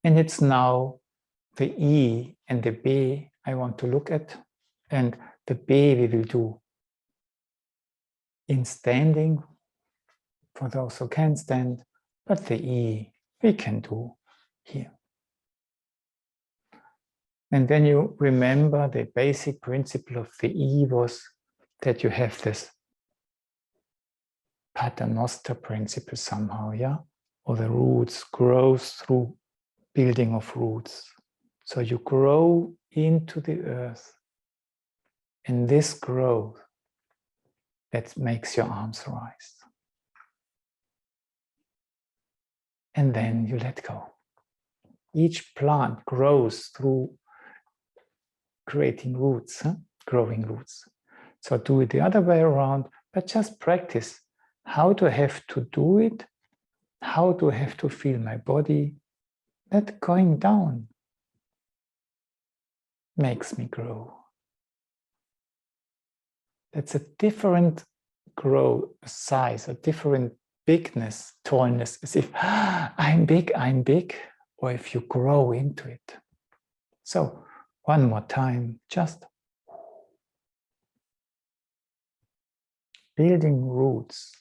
And it's now the E and the B I want to look at. And the B we will do in standing, for those who can stand, but the E we can do here. And then you remember the basic principle of the E was that you have this paternoster principle somehow, yeah? Or the roots grows through building of roots. So you grow into the earth, and this growth that makes your arms rise. And then you let go. Each plant grows through creating roots, growing roots. So do it the other way around, but just practice. How do I have to do it? How do I have to feel my body? That going down makes me grow. That's a different grow size, a different bigness, tallness, as if I'm big, or if you grow into it. So one more time, just building roots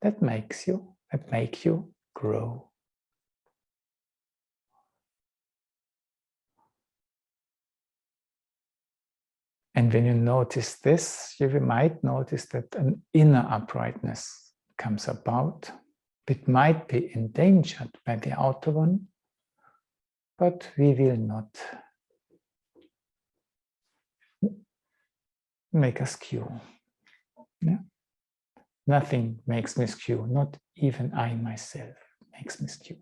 that make you grow. And when you notice this, you might notice that an inner uprightness comes about. It might be endangered by the outer one, but we will not make a skew. Yeah? Nothing makes me skew, not even I myself makes me skew.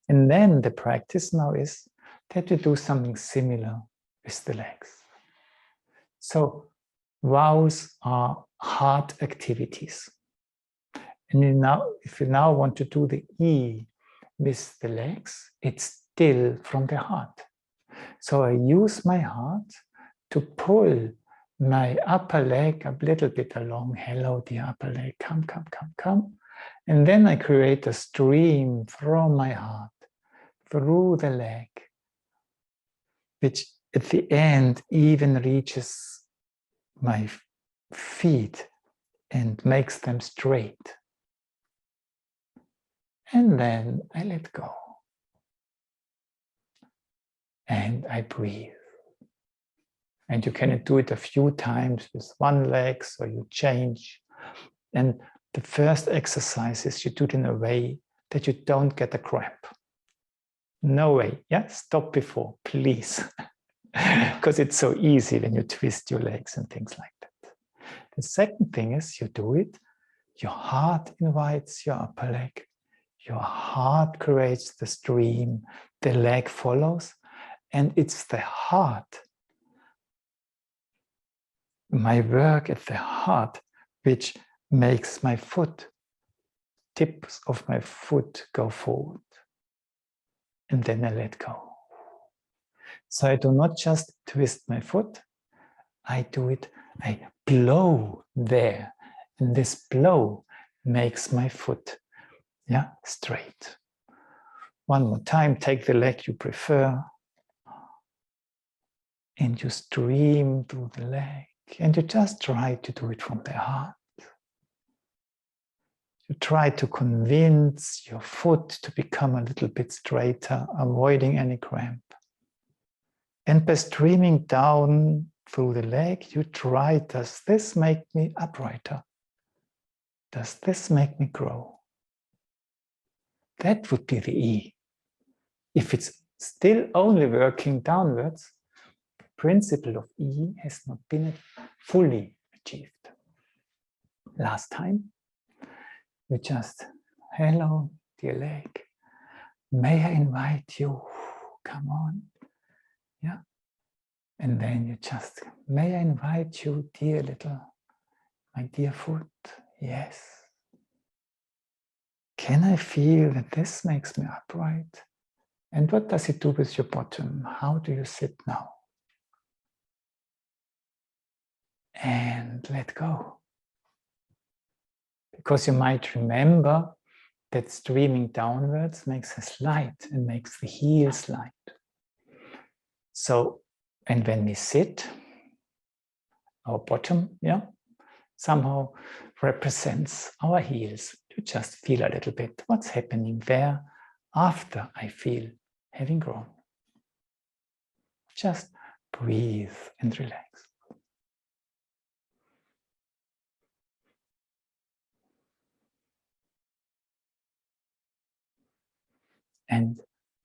And then the practice now is that we do something similar with the legs. So vows are heart activities. And if you now want to do the E with the legs, it's still from the heart. So I use my heart to pull my upper leg a little bit along. Hello, dear upper leg, come, come, come, come. And then I create a stream from my heart through the leg, which at the end even reaches my feet and makes them straight. And then I let go. And I breathe. And you can do it a few times with one leg, so you change. And the first exercise is you do it in a way that you don't get a cramp. No way. Yeah, stop before, please. Because it's so easy when you twist your legs and things like that. The second thing is you do it, your heart invites your upper leg, your heart creates the stream, the leg follows, and it's the heart, my work at the heart, which makes my foot, tips of my foot go forward. And then I let go. So I do not just twist my foot, I do it, I blow there. And this blow makes my foot straight. One more time, take the leg you prefer. And you stream through the leg. And you just try to do it from the heart. You try to convince your foot to become a little bit straighter, avoiding any cramp. And by streaming down through the leg, you try, does this make me uprighter? Does this make me grow? That would be the E. If it's still only working downwards, the principle of E has not been fully achieved. Last time, you just, hello, dear leg, may I invite you, come on, yeah. And then you just, may I invite you, dear little, my dear foot, yes. Can I feel that this makes me upright? And what does it do with your bottom? How do you sit now? And let go. Because you might remember that streaming downwards makes us light and makes the heels light. So, and when we sit, our bottom, somehow represents our heels. To just feel a little bit what's happening there after I feel having grown. Just breathe and relax. And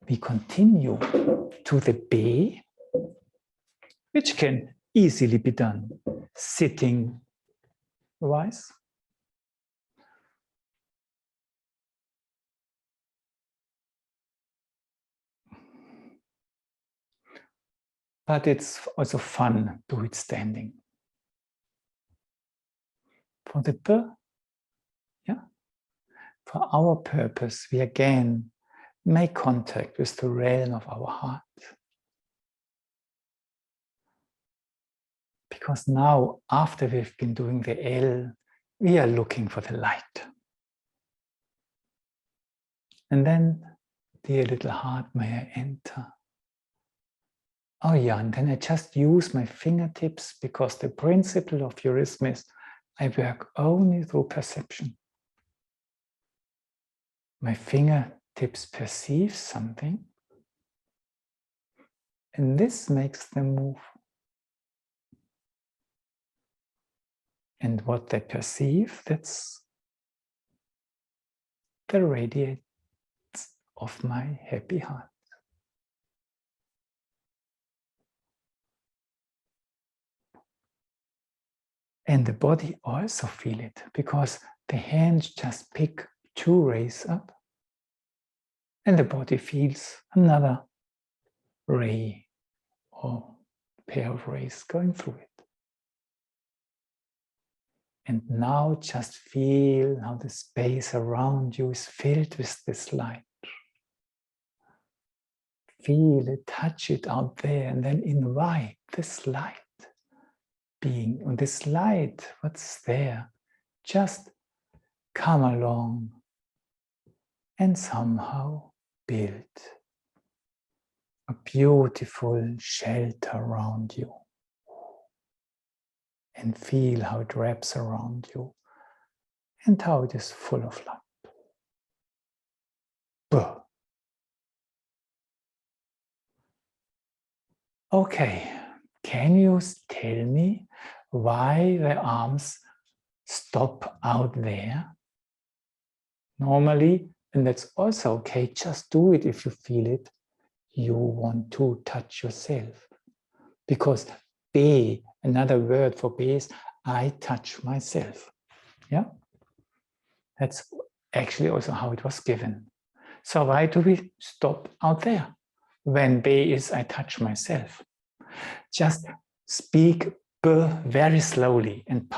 we continue to the B, which can easily be done sitting wise. But it's also fun to do it standing. For the B, for our purpose, we again make contact with the realm of our heart. Because now, after we've been doing the L, we are looking for the light. And then, dear little heart, may I enter? Oh yeah, and then I just use my fingertips, because the principle of Eurythmy is I work only through perception. My fingertips perceive something, and this makes them move. And what they perceive, that's the radiance of my happy heart. And the body also feel it, because the hands just pick 2 rays up, and the body feels another ray or pair of rays going through it. And now just feel how the space around you is filled with this light. Feel it, touch it out there, and then invite this light being. And this light, what's there, just come along and somehow build a beautiful shelter around you. And feel how it wraps around you and how it is full of light. Buh. Okay, can you tell me why the arms stop out there? Normally, and that's also okay, just do it if you feel it, you want to touch yourself. Because B, another word for B is I touch myself. Yeah? That's actually also how it was given. So why do we stop out there? When B is I touch myself. Just speak B very slowly and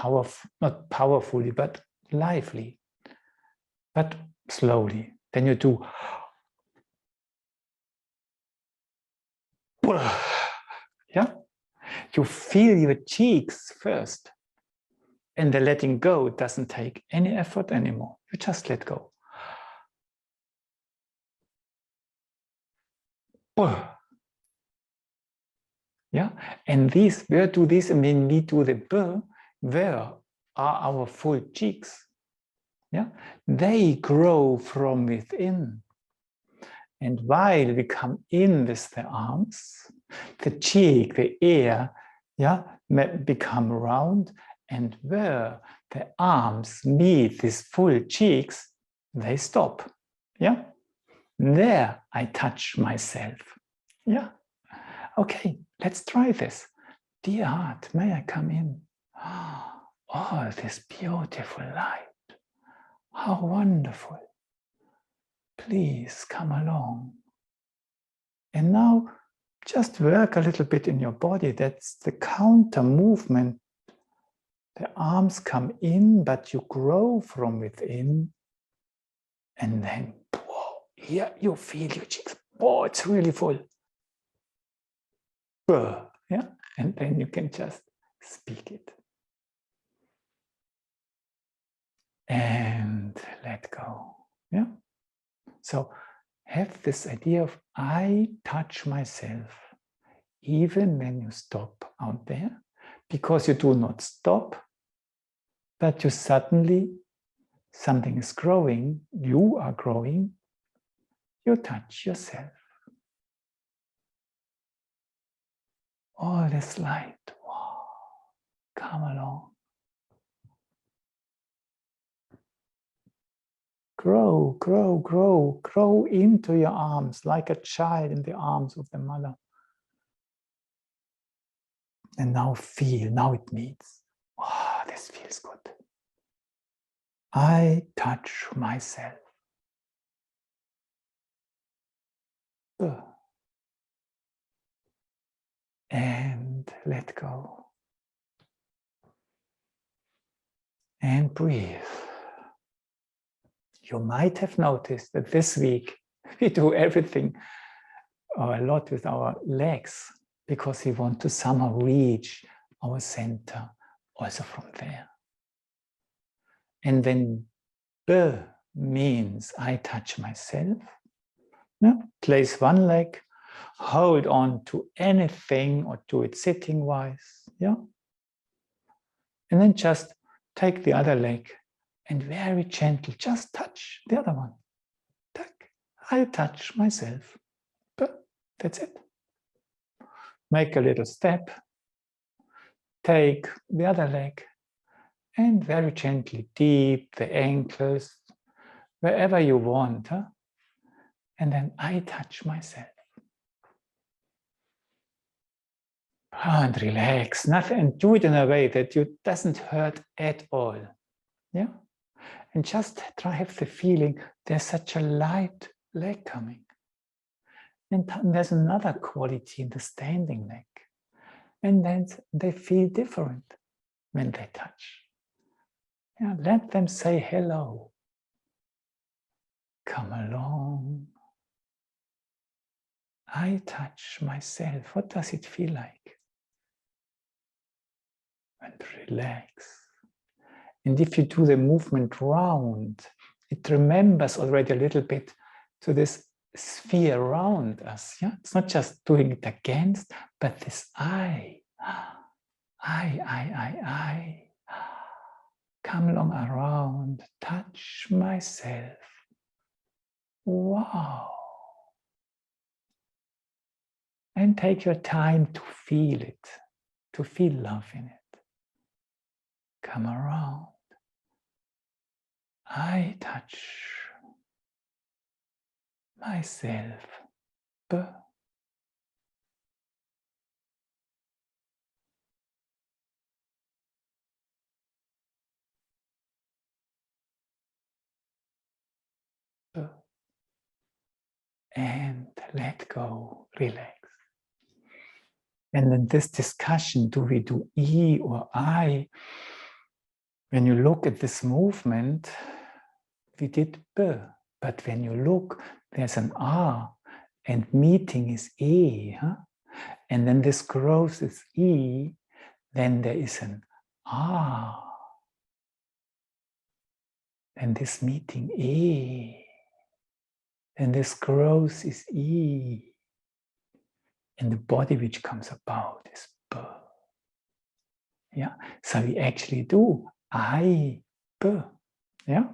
not powerfully, but lively. But slowly. Then you do B. Yeah? You feel your cheeks first. And the letting go doesn't take any effort anymore. You just let go. Yeah, and these, where do this, and when we do the B, where are our full cheeks? Yeah, they grow from within. And while we come in with the arms, the cheek, the ear, become round, and where the arms meet these full cheeks, they stop. Yeah, there I touch myself. Yeah, okay, let's try this. Dear heart, may I come in? Oh, this beautiful light. How wonderful. Please come along. And now just work a little bit in your body. That's the counter movement. The arms come in, but you grow from within. And then, whoa, here you feel your cheeks. Oh, it's really full. Yeah, and then you can just speak it. And let go. Yeah, So have this idea of I touch myself even when you stop out there, because you do not stop, but you suddenly, something is growing, you are growing, you touch yourself. All this light, wow, come along. Grow, grow, grow, grow into your arms like a child in the arms of the mother. And now feel, now it meets. Wow, this feels good. I touch myself. And let go. And breathe. You might have noticed that this week we do everything or a lot with our legs because we want to somehow reach our center also from there. And when B means I touch myself, place one leg, hold on to anything or do it sitting wise, yeah? And then just take the other leg and very gentle, just touch the other one. I touch myself. But that's it. Make a little step. Take the other leg and very gently deep the ankles, wherever you want. Huh? And then I touch myself. And relax, nothing, and do it in a way that you doesn't hurt at all. Yeah? And just try have the feeling there's such a light leg coming. And there's another quality in the standing leg. And then they feel different when they touch. Yeah, let them say hello. Come along. I touch myself. What does it feel like? And relax. And if you do the movement round, it remembers already a little bit to this sphere around us. Yeah? It's not just doing it against, but this I. I. Come along around, touch myself. Wow. And take your time to feel it, to feel love in it. Come around. I touch myself. And let go, relax. And in this discussion, do we do E or I? When you look at this movement, we did B. But when you look, there's an R, and meeting is E. Huh? And then this growth is E, then there is an R. And this meeting E. And this growth is E. And the body which comes about is B. Yeah, so we actually do I, B. Yeah,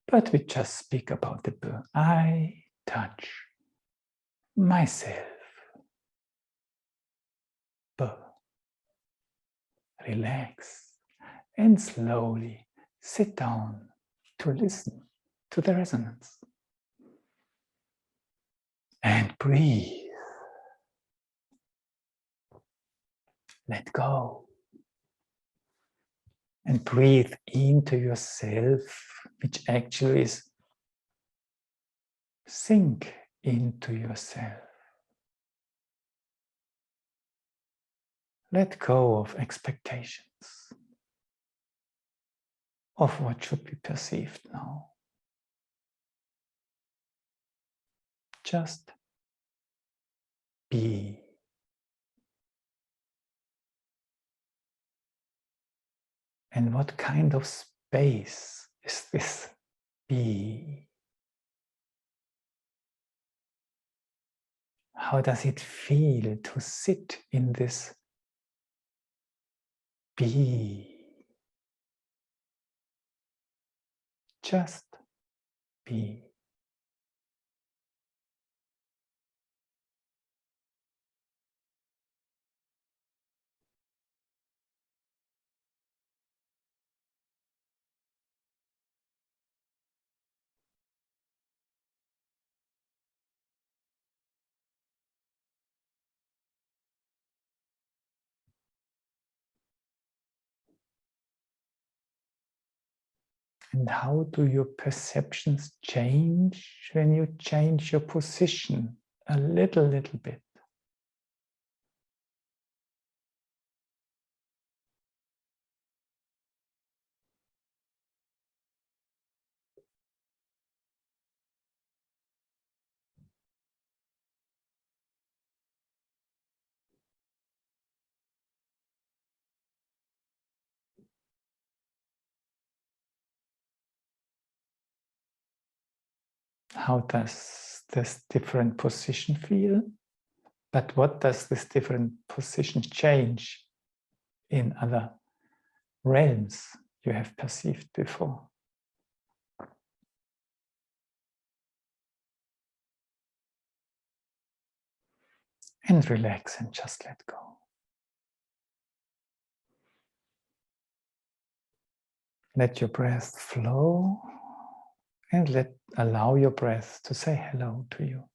but we just speak about the B. I touch myself. B. Relax and slowly sit down to listen to the resonance. And breathe. Let go. And breathe into yourself, which actually is sink into yourself. Let go of expectations of what should be perceived now. Just be. And what kind of space is this be. How does it feel to sit in this be? Just be. And how do your perceptions change when you change your position a little bit? How does this different position feel? But what does this different position change in other realms you have perceived before? And relax and just let go. Let your breath flow and allow your breath to say hello to you.